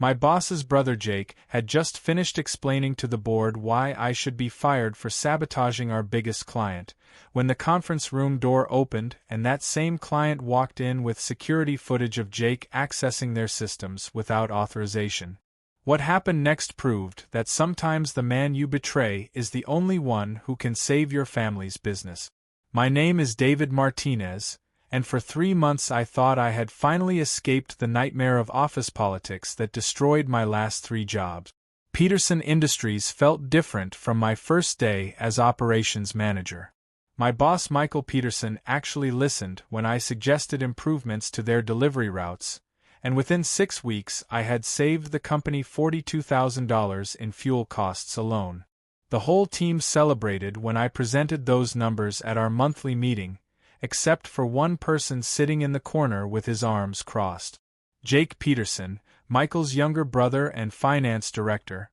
My boss's brother Jake had just finished explaining to the board why I should be fired for sabotaging our biggest client, when the conference room door opened and that same client walked in with security footage of Jake accessing their systems without authorization. What happened next proved that sometimes the man you betray is the only one who can save your family's business. My name is David Martinez, and for 3 months I thought I had finally escaped the nightmare of office politics that destroyed my last 3 jobs. Peterson Industries felt different from my first day as operations manager. My boss Michael Peterson actually listened when I suggested improvements to their delivery routes, and within 6 weeks I had saved the company $42,000 in fuel costs alone. The whole team celebrated when I presented those numbers at our monthly meeting, except for one person sitting in the corner with his arms crossed. Jake Peterson, Michael's younger brother and finance director,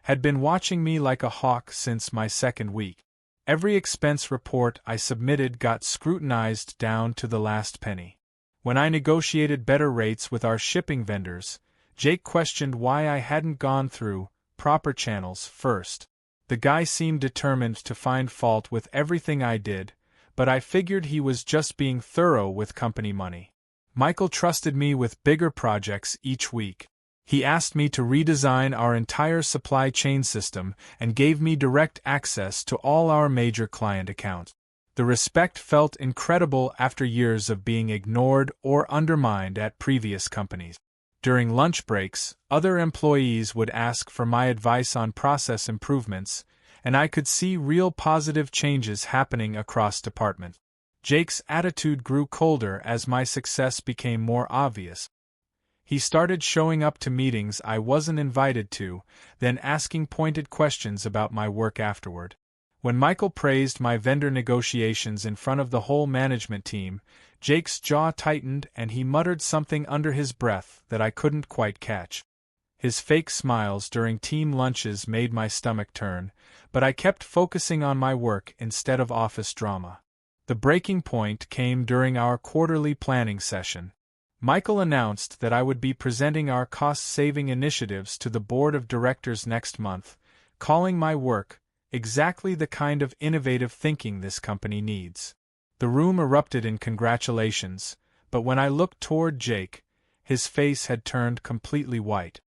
had been watching me like a hawk since my second week. Every expense report I submitted got scrutinized down to the last penny. When I negotiated better rates with our shipping vendors, Jake questioned why I hadn't gone through proper channels first. The guy seemed determined to find fault with everything I did, but I figured he was just being thorough with company money. Michael trusted me with bigger projects each week. He asked me to redesign our entire supply chain system and gave me direct access to all our major client accounts. The respect felt incredible after years of being ignored or undermined at previous companies. During lunch breaks, other employees would ask for my advice on process improvements, and I could see real positive changes happening across departments. Jake's attitude grew colder as my success became more obvious. He started showing up to meetings I wasn't invited to, then asking pointed questions about my work afterward. When Michael praised my vendor negotiations in front of the whole management team, Jake's jaw tightened and he muttered something under his breath that I couldn't quite catch. His fake smiles during team lunches made my stomach turn, but I kept focusing on my work instead of office drama. The breaking point came during our quarterly planning session. Michael announced that I would be presenting our cost-saving initiatives to the board of directors next month, calling my work exactly the kind of innovative thinking this company needs. The room erupted in congratulations, but when I looked toward Jake, his face had turned completely white.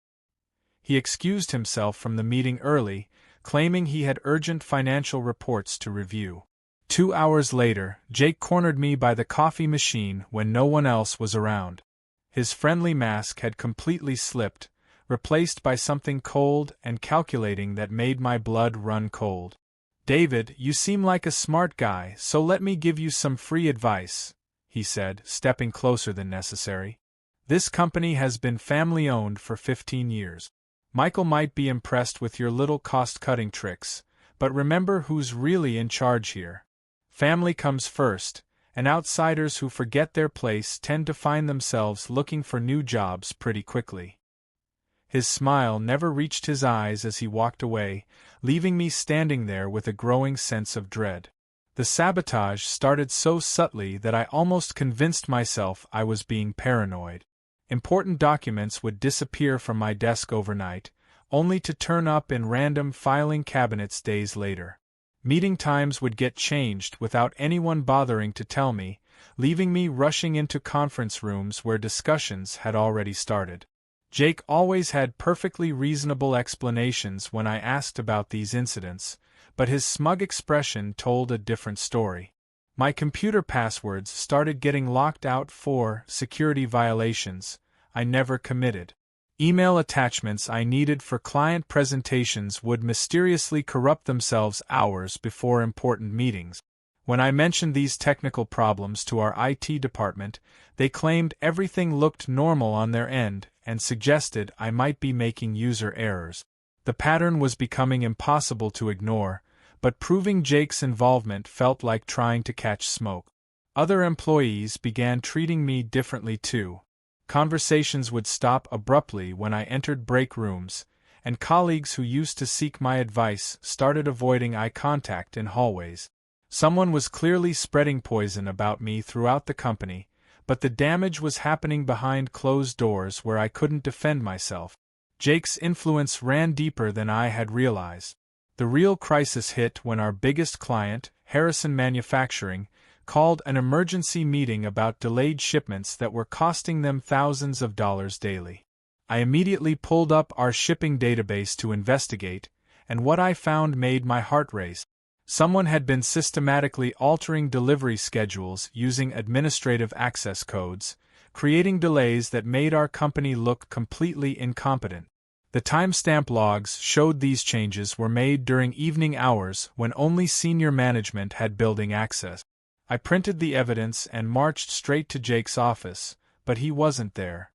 He excused himself from the meeting early, claiming he had urgent financial reports to review. 2 hours later, Jake cornered me by the coffee machine when no one else was around. His friendly mask had completely slipped, replaced by something cold and calculating that made my blood run cold. "David, you seem like a smart guy, so let me give you some free advice," he said, stepping closer than necessary. "This company has been family-owned for 15 years. Michael might be impressed with your little cost-cutting tricks, but remember who's really in charge here. Family comes first, and outsiders who forget their place tend to find themselves looking for new jobs pretty quickly." His smile never reached his eyes as he walked away, leaving me standing there with a growing sense of dread. The sabotage started so subtly that I almost convinced myself I was being paranoid. Important documents would disappear from my desk overnight, only to turn up in random filing cabinets days later. Meeting times would get changed without anyone bothering to tell me, leaving me rushing into conference rooms where discussions had already started. Jake always had perfectly reasonable explanations when I asked about these incidents, but his smug expression told a different story. My computer passwords started getting locked out for security violations I never committed. Email attachments I needed for client presentations would mysteriously corrupt themselves hours before important meetings. When I mentioned these technical problems to our IT department, they claimed everything looked normal on their end and suggested I might be making user errors. The pattern was becoming impossible to ignore, but proving Jake's involvement felt like trying to catch smoke. Other employees began treating me differently too. Conversations would stop abruptly when I entered break rooms, and colleagues who used to seek my advice started avoiding eye contact in hallways. Someone was clearly spreading poison about me throughout the company, but the damage was happening behind closed doors where I couldn't defend myself. Jake's influence ran deeper than I had realized. The real crisis hit when our biggest client, Harrison Manufacturing, called an emergency meeting about delayed shipments that were costing them thousands of dollars daily. I immediately pulled up our shipping database to investigate, and what I found made my heart race. Someone had been systematically altering delivery schedules using administrative access codes, creating delays that made our company look completely incompetent. The timestamp logs showed these changes were made during evening hours when only senior management had building access. I printed the evidence and marched straight to Jake's office, but he wasn't there.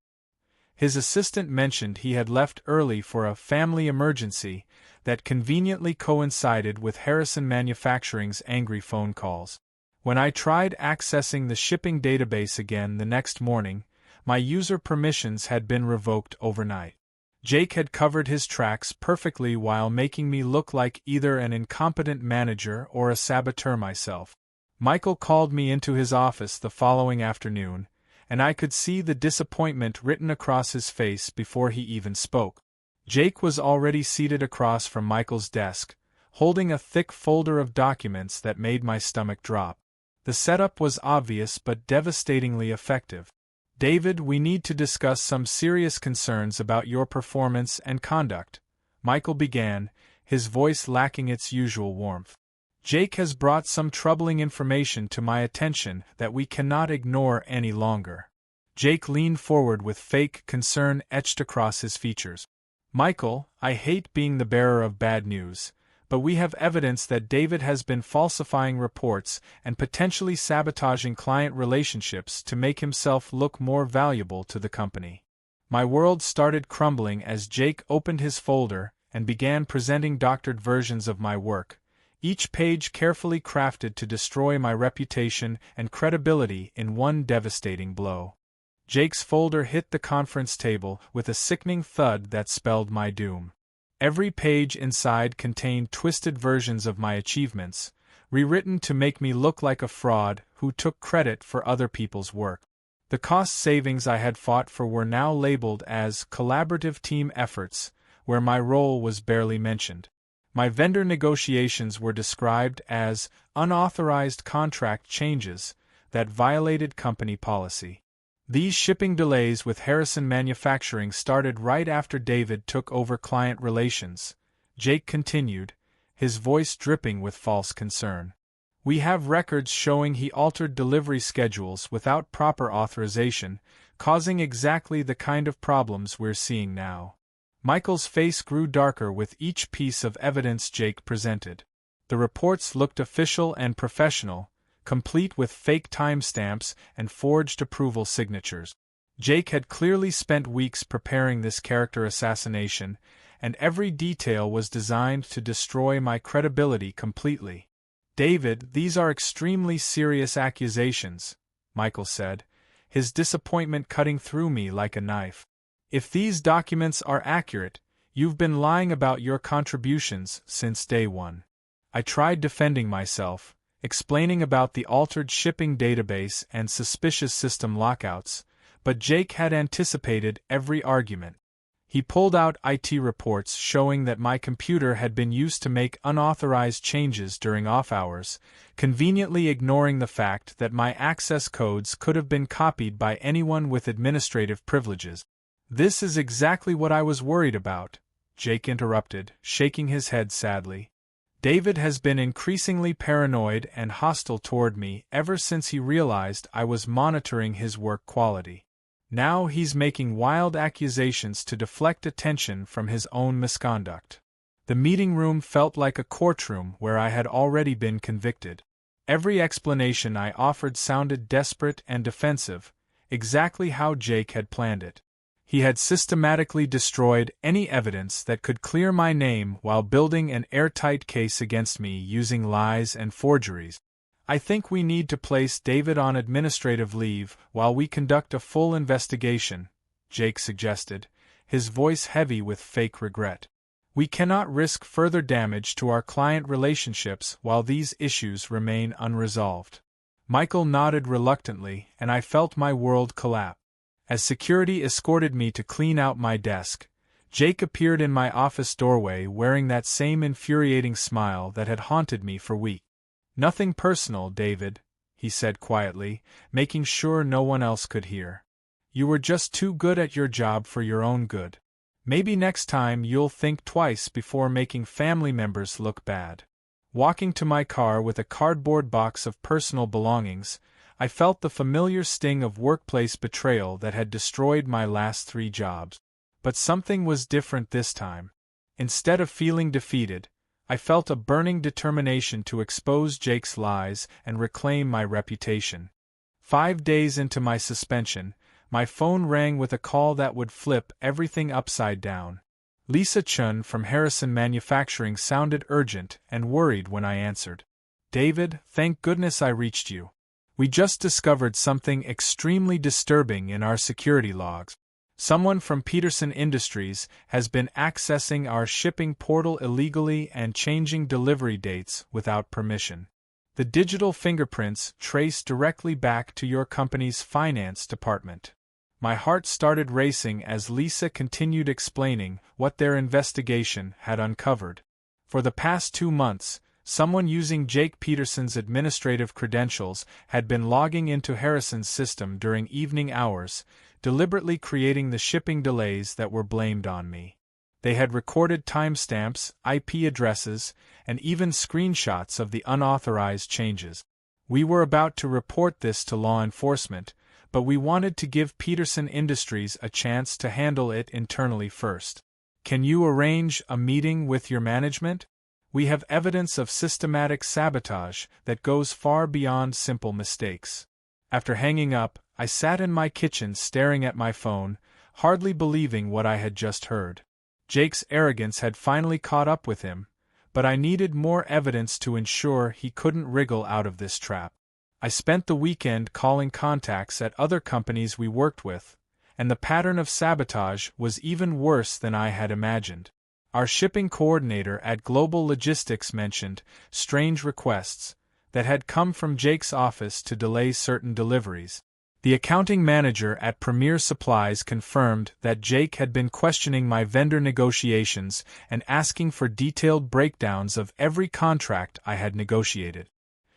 His assistant mentioned he had left early for a family emergency that conveniently coincided with Harrison Manufacturing's angry phone calls. When I tried accessing the shipping database again the next morning, my user permissions had been revoked overnight. Jake had covered his tracks perfectly while making me look like either an incompetent manager or a saboteur myself. Michael called me into his office the following afternoon, and I could see the disappointment written across his face before he even spoke. Jake was already seated across from Michael's desk, holding a thick folder of documents that made my stomach drop. The setup was obvious but devastatingly effective. "David, we need to discuss some serious concerns about your performance and conduct," Michael began, his voice lacking its usual warmth. "Jake has brought some troubling information to my attention that we cannot ignore any longer." Jake leaned forward with fake concern etched across his features. "Michael, I hate being the bearer of bad news, but we have evidence that David has been falsifying reports and potentially sabotaging client relationships to make himself look more valuable to the company." My world started crumbling as Jake opened his folder and began presenting doctored versions of my work, each page carefully crafted to destroy my reputation and credibility in one devastating blow. Jake's folder hit the conference table with a sickening thud that spelled my doom. Every page inside contained twisted versions of my achievements, rewritten to make me look like a fraud who took credit for other people's work. The cost savings I had fought for were now labeled as collaborative team efforts, where my role was barely mentioned. My vendor negotiations were described as unauthorized contract changes that violated company policy. These shipping delays with Harrison Manufacturing started right after David took over client relations, Jake continued, his voice dripping with false concern. "We have records showing he altered delivery schedules without proper authorization, causing exactly the kind of problems we're seeing now." Michael's face grew darker with each piece of evidence Jake presented. The reports looked official and professional, complete with fake timestamps and forged approval signatures. Jake had clearly spent weeks preparing this character assassination, and every detail was designed to destroy my credibility completely. "David, these are extremely serious accusations," Michael said, his disappointment cutting through me like a knife. "If these documents are accurate, you've been lying about your contributions since day one." I tried defending myself, explaining about the altered shipping database and suspicious system lockouts, but Jake had anticipated every argument. He pulled out IT reports showing that my computer had been used to make unauthorized changes during off hours, conveniently ignoring the fact that my access codes could have been copied by anyone with administrative privileges. "This is exactly what I was worried about," Jake interrupted, shaking his head sadly. "David has been increasingly paranoid and hostile toward me ever since he realized I was monitoring his work quality. Now he's making wild accusations to deflect attention from his own misconduct." The meeting room felt like a courtroom where I had already been convicted. Every explanation I offered sounded desperate and defensive, exactly how Jake had planned it. He had systematically destroyed any evidence that could clear my name while building an airtight case against me using lies and forgeries. "I think we need to place David on administrative leave while we conduct a full investigation," Jake suggested, his voice heavy with fake regret. "We cannot risk further damage to our client relationships while these issues remain unresolved." Michael nodded reluctantly, and I felt my world collapse. As security escorted me to clean out my desk, Jake appeared in my office doorway wearing that same infuriating smile that had haunted me for weeks. "Nothing personal, David," he said quietly, making sure no one else could hear. "You were just too good at your job for your own good. Maybe next time you'll think twice before making family members look bad." Walking to my car with a cardboard box of personal belongings, I felt the familiar sting of workplace betrayal that had destroyed my last 3 jobs. But something was different this time. Instead of feeling defeated, I felt a burning determination to expose Jake's lies and reclaim my reputation. 5 days into my suspension, my phone rang with a call that would flip everything upside down. Lisa Chun from Harrison Manufacturing sounded urgent and worried when I answered. "David, thank goodness I reached you. We just discovered something extremely disturbing in our security logs. Someone from Peterson Industries has been accessing our shipping portal illegally and changing delivery dates without permission. The digital fingerprints trace directly back to your company's finance department." My heart started racing as Lisa continued explaining what their investigation had uncovered. For the past 2 months, someone using Jake Peterson's administrative credentials had been logging into Harrison's system during evening hours, deliberately creating the shipping delays that were blamed on me. They had recorded timestamps, IP addresses, and even screenshots of the unauthorized changes. We were about to report this to law enforcement, but we wanted to give Peterson Industries a chance to handle it internally first. "Can you arrange a meeting with your management? We have evidence of systematic sabotage that goes far beyond simple mistakes." After hanging up, I sat in my kitchen staring at my phone, hardly believing what I had just heard. Jake's arrogance had finally caught up with him, but I needed more evidence to ensure he couldn't wriggle out of this trap. I spent the weekend calling contacts at other companies we worked with, and the pattern of sabotage was even worse than I had imagined. Our shipping coordinator at Global Logistics mentioned strange requests that had come from Jake's office to delay certain deliveries. The accounting manager at Premier Supplies confirmed that Jake had been questioning my vendor negotiations and asking for detailed breakdowns of every contract I had negotiated.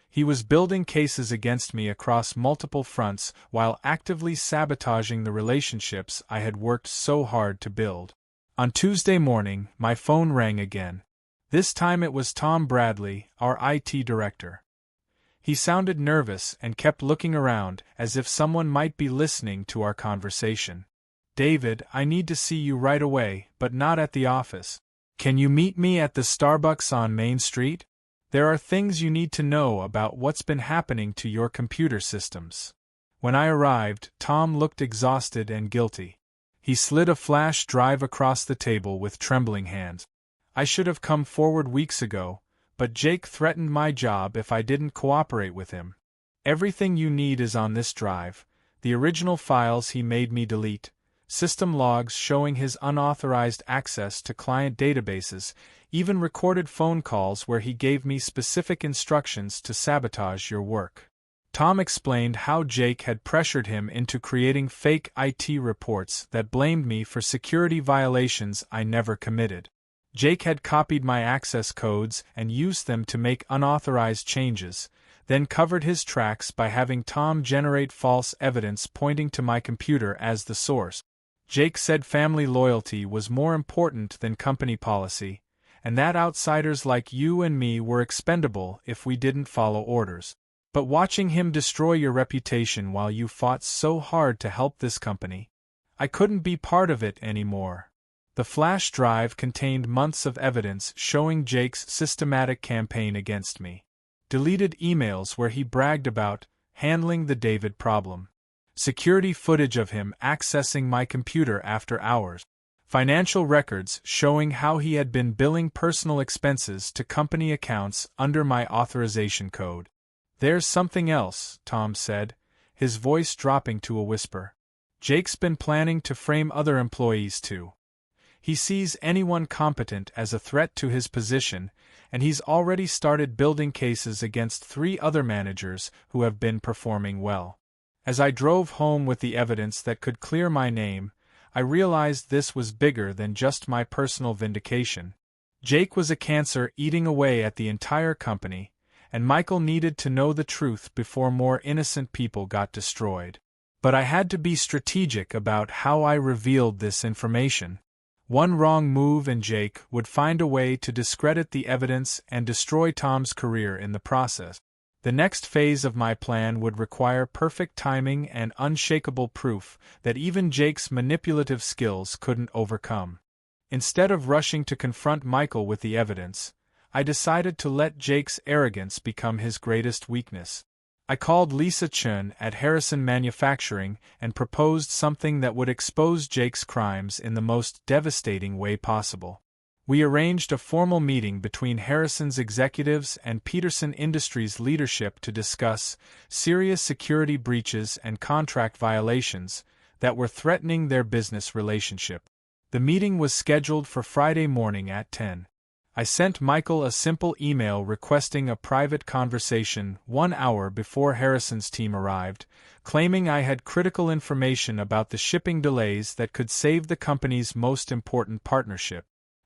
He was building cases against me across multiple fronts while actively sabotaging the relationships I had worked so hard to build. On Tuesday morning, my phone rang again. This time it was Tom Bradley, our IT director. He sounded nervous and kept looking around as if someone might be listening to our conversation. "David, I need to see you right away, but not at the office. Can you meet me at the Starbucks on Main Street? There are things you need to know about what's been happening to your computer systems." When I arrived, Tom looked exhausted and guilty. He slid a flash drive across the table with trembling hands. "I should have come forward weeks ago, but Jake threatened my job if I didn't cooperate with him. Everything you need is on this drive, the original files he made me delete, system logs showing his unauthorized access to client databases, even recorded phone calls where he gave me specific instructions to sabotage your work." Tom explained how Jake had pressured him into creating fake IT reports that blamed me for security violations I never committed. Jake had copied my access codes and used them to make unauthorized changes, then covered his tracks by having Tom generate false evidence pointing to my computer as the source. Jake said family loyalty was more important than company policy, and that outsiders like you and me were expendable if we didn't follow orders. But watching him destroy your reputation while you fought so hard to help this company, I couldn't be part of it anymore. The flash drive contained months of evidence showing Jake's systematic campaign against me. Deleted emails where he bragged about handling the David problem. Security footage of him accessing my computer after hours. Financial records showing how he had been billing personal expenses to company accounts under my authorization code. "There's something else," Tom said, his voice dropping to a whisper. "Jake's been planning to frame other employees too. He sees anyone competent as a threat to his position, and he's already started building cases against 3 other managers who have been performing well." As I drove home with the evidence that could clear my name, I realized this was bigger than just my personal vindication. Jake was a cancer eating away at the entire company, and Michael needed to know the truth before more innocent people got destroyed. But I had to be strategic about how I revealed this information. One wrong move and Jake would find a way to discredit the evidence and destroy Tom's career in the process. The next phase of my plan would require perfect timing and unshakable proof that even Jake's manipulative skills couldn't overcome. Instead of rushing to confront Michael with the evidence, I decided to let Jake's arrogance become his greatest weakness. I called Lisa Chun at Harrison Manufacturing and proposed something that would expose Jake's crimes in the most devastating way possible. We arranged a formal meeting between Harrison's executives and Peterson Industries leadership to discuss serious security breaches and contract violations that were threatening their business relationship. The meeting was scheduled for Friday morning at 10. I sent Michael a simple email requesting a private conversation 1 hour before Harrison's team arrived, claiming I had critical information about the shipping delays that could save the company's most important partnership.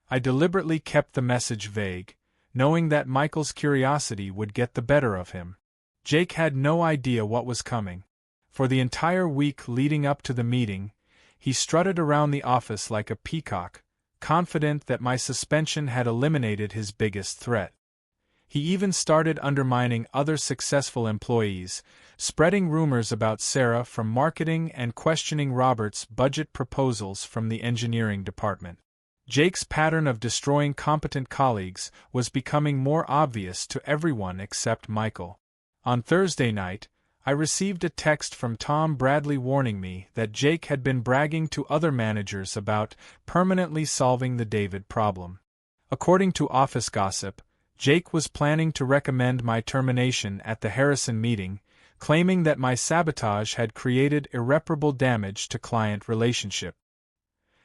I deliberately kept the message vague, knowing that Michael's curiosity would get the better of him. Jake had no idea what was coming. For the entire week leading up to the meeting, he strutted around the office like a peacock, confident that my suspension had eliminated his biggest threat. He even started undermining other successful employees, spreading rumors about Sarah from marketing and questioning Robert's budget proposals from the engineering department. Jake's pattern of destroying competent colleagues was becoming more obvious to everyone except Michael. On Thursday night, I received a text from Tom Bradley warning me that Jake had been bragging to other managers about permanently solving the David problem. According to office gossip, Jake was planning to recommend my termination at the Harrison meeting, claiming that my sabotage had created irreparable damage to client relationship.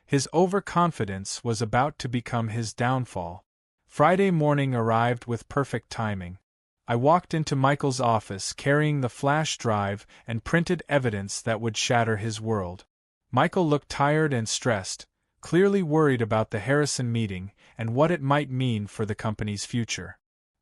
His overconfidence was about to become his downfall. Friday morning arrived with perfect timing. I walked into Michael's office carrying the flash drive and printed evidence that would shatter his world. Michael looked tired and stressed, clearly worried about the Harrison meeting and what it might mean for the company's future.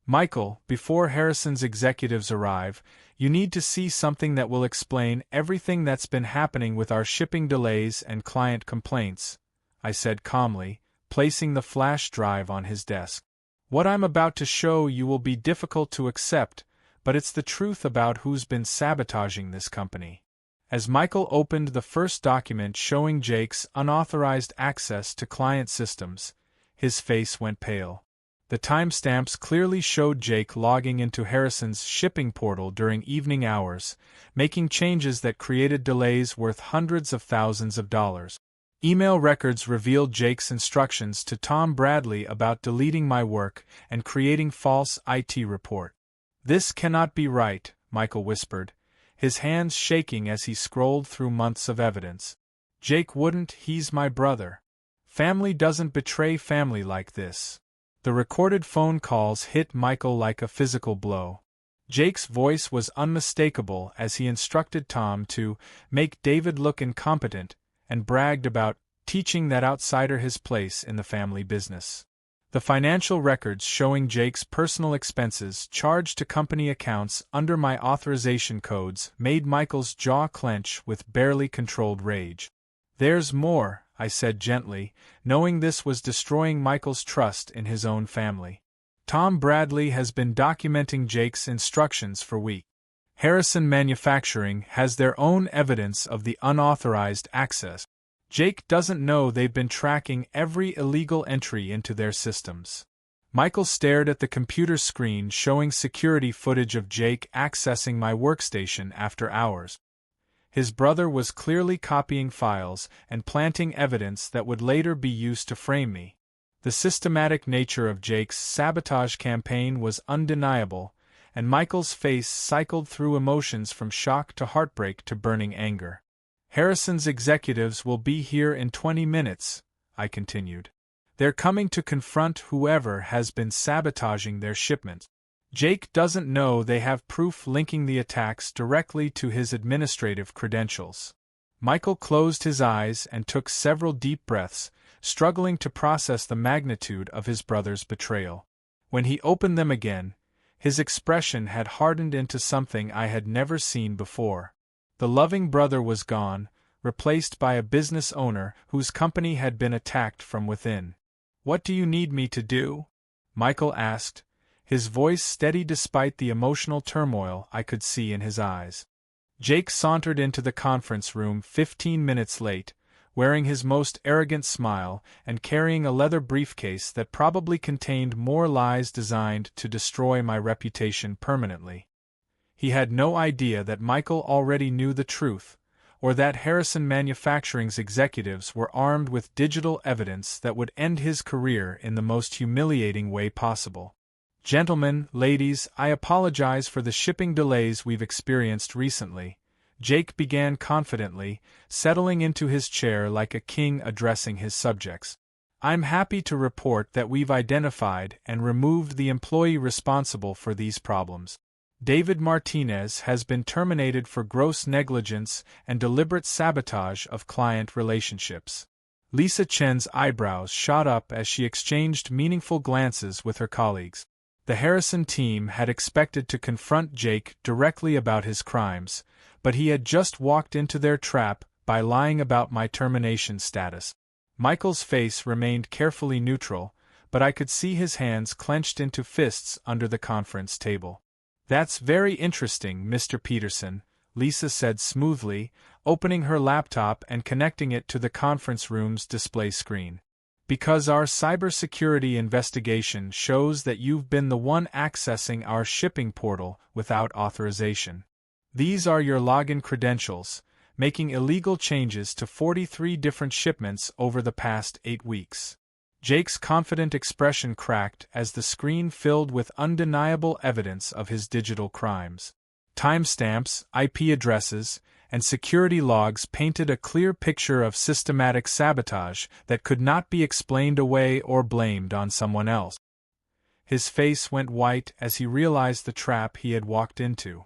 Michael, before Harrison's executives arrive, you need to see something that will explain everything that's been happening with our shipping delays and client complaints, I said calmly, placing the flash drive on his desk. What I'm about to show you will be difficult to accept, but it's the truth about who's been sabotaging this company. As Michael opened the first document showing Jake's unauthorized access to client systems, his face went pale. The timestamps clearly showed Jake logging into Harrison's shipping portal during evening hours, making changes that created delays worth hundreds of thousands of dollars. Email records revealed Jake's instructions to Tom Bradley about deleting my work and creating false IT report. "This cannot be right," Michael whispered, his hands shaking as he scrolled through months of evidence. "Jake wouldn't, he's my brother. Family doesn't betray family like this." The recorded phone calls hit Michael like a physical blow. Jake's voice was unmistakable as he instructed Tom to make David look incompetent, and bragged about teaching that outsider his place in the family business. The financial records showing Jake's personal expenses charged to company accounts under my authorization codes made Michael's jaw clench with barely controlled rage. "There's more," I said gently, knowing this was destroying Michael's trust in his own family. "Tom Bradley has been documenting Jake's instructions for weeks. Harrison Manufacturing has their own evidence of the unauthorized access. Jake doesn't know they've been tracking every illegal entry into their systems." Michael stared at the computer screen showing security footage of Jake accessing my workstation after hours. His brother was clearly copying files and planting evidence that would later be used to frame me. The systematic nature of Jake's sabotage campaign was undeniable, and Michael's face cycled through emotions from shock to heartbreak to burning anger. "Harrison's executives will be here in 20 minutes, I continued. "They're coming to confront whoever has been sabotaging their shipment. Jake doesn't know they have proof linking the attacks directly to his administrative credentials." Michael closed his eyes and took several deep breaths, struggling to process the magnitude of his brother's betrayal. When he opened them again, his expression had hardened into something I had never seen before. The loving brother was gone, replaced by a business owner whose company had been attacked from within. "What do you need me to do?" Michael asked, his voice steady despite the emotional turmoil I could see in his eyes. Jake sauntered into the conference room 15 minutes late, wearing his most arrogant smile and carrying a leather briefcase that probably contained more lies designed to destroy my reputation permanently. He had no idea that Michael already knew the truth, or that Harrison Manufacturing's executives were armed with digital evidence that would end his career in the most humiliating way possible. "Gentlemen, ladies, I apologize for the shipping delays we've experienced recently," Jake began confidently, settling into his chair like a king addressing his subjects. "I'm happy to report that we've identified and removed the employee responsible for these problems. David Martinez has been terminated for gross negligence and deliberate sabotage of client relationships." Lisa Chen's eyebrows shot up as she exchanged meaningful glances with her colleagues. The Harrison team had expected to confront Jake directly about his crimes, but he had just walked into their trap by lying about my termination status. Michael's face remained carefully neutral, but I could see his hands clenched into fists under the conference table. "That's very interesting, Mr. Peterson," Lisa said smoothly, opening her laptop and connecting it to the conference room's display screen. "Because our cybersecurity investigation shows that you've been the one accessing our shipping portal without authorization. These are your login credentials, making illegal changes to 43 different shipments over the past 8 weeks. Jake's confident expression cracked as the screen filled with undeniable evidence of his digital crimes. Timestamps, IP addresses, and security logs painted a clear picture of systematic sabotage that could not be explained away or blamed on someone else. His face went white as he realized the trap he had walked into.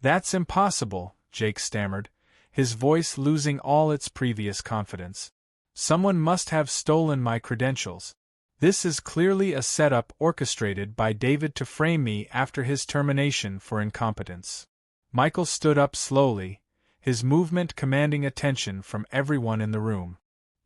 "That's impossible," Jake stammered, his voice losing all its previous confidence. "Someone must have stolen my credentials. This is clearly a setup orchestrated by David to frame me after his termination for incompetence." Michael stood up slowly, his movement commanding attention from everyone in the room.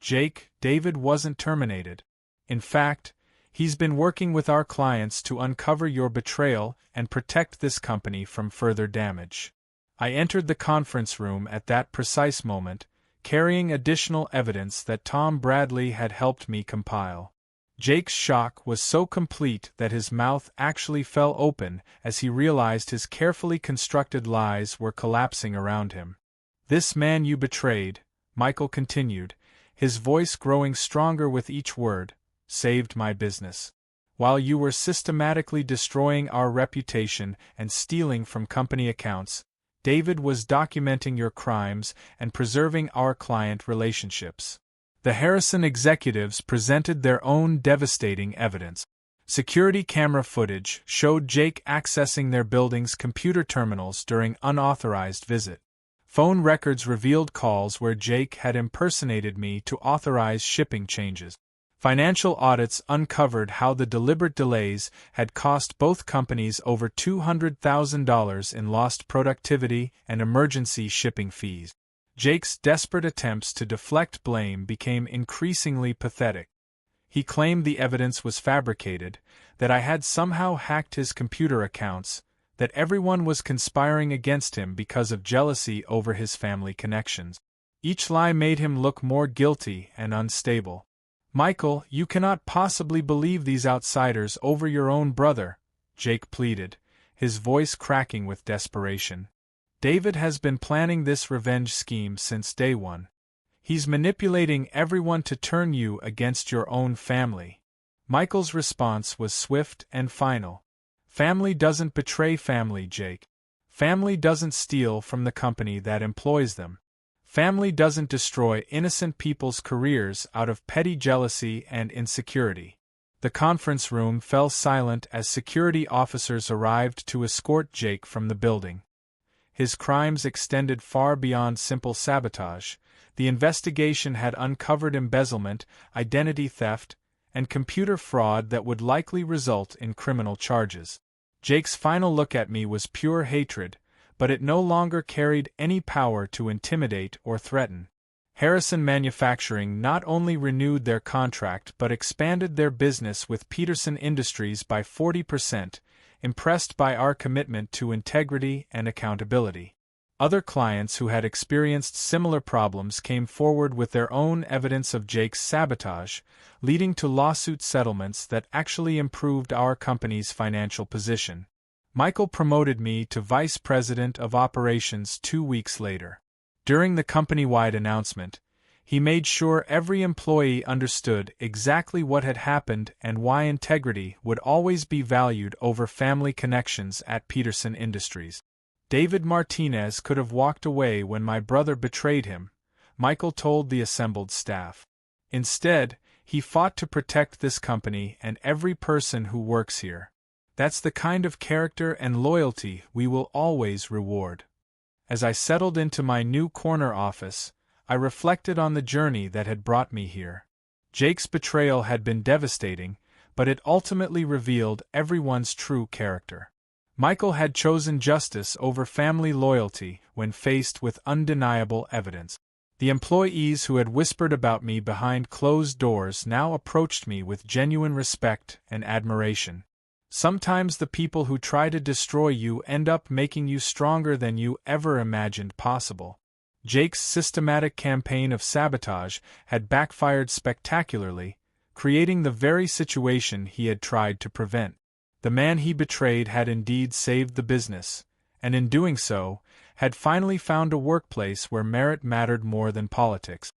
"Jake, David wasn't terminated. In fact, he's been working with our clients to uncover your betrayal and protect this company from further damage." I entered the conference room at that precise moment, carrying additional evidence that Tom Bradley had helped me compile. Jake's shock was so complete that his mouth actually fell open as he realized his carefully constructed lies were collapsing around him. "This man you betrayed," Michael continued, his voice growing stronger with each word, "saved my business. While you were systematically destroying our reputation and stealing from company accounts, David was documenting your crimes and preserving our client relationships." The Harrison executives presented their own devastating evidence. Security camera footage showed Jake accessing their building's computer terminals during unauthorized visit. Phone records revealed calls where Jake had impersonated me to authorize shipping changes. Financial audits uncovered how the deliberate delays had cost both companies over $200,000 in lost productivity and emergency shipping fees. Jake's desperate attempts to deflect blame became increasingly pathetic. He claimed the evidence was fabricated, that I had somehow hacked his computer accounts, that everyone was conspiring against him because of jealousy over his family connections. Each lie made him look more guilty and unstable. "Michael, you cannot possibly believe these outsiders over your own brother," Jake pleaded, his voice cracking with desperation. "David has been planning this revenge scheme since day one. He's manipulating everyone to turn you against your own family." Michael's response was swift and final. "Family doesn't betray family, Jake. Family doesn't steal from the company that employs them. Family doesn't destroy innocent people's careers out of petty jealousy and insecurity." The conference room fell silent as security officers arrived to escort Jake from the building. His crimes extended far beyond simple sabotage, The investigation had uncovered embezzlement, identity theft, and computer fraud that would likely result in criminal charges. Jake's final look at me was pure hatred, but it no longer carried any power to intimidate or threaten. Harrison Manufacturing not only renewed their contract but expanded their business with Peterson Industries by 40%, impressed by our commitment to integrity and accountability. Other clients who had experienced similar problems came forward with their own evidence of Jake's sabotage, leading to lawsuit settlements that actually improved our company's financial position. Michael promoted me to Vice President of Operations 2 weeks later. During the company-wide announcement, he made sure every employee understood exactly what had happened and why integrity would always be valued over family connections at Peterson Industries. David Martinez could have walked away when my brother betrayed him, Michael told the assembled staff. Instead, he fought to protect this company and every person who works here. That's the kind of character and loyalty we will always reward. As I settled into my new corner office, I reflected on the journey that had brought me here. Jake's betrayal had been devastating, but it ultimately revealed everyone's true character. Michael had chosen justice over family loyalty when faced with undeniable evidence. The employees who had whispered about me behind closed doors now approached me with genuine respect and admiration. Sometimes the people who try to destroy you end up making you stronger than you ever imagined possible. Jake's systematic campaign of sabotage had backfired spectacularly, creating the very situation he had tried to prevent. The man he betrayed had indeed saved the business, and in doing so, had finally found a workplace where merit mattered more than politics.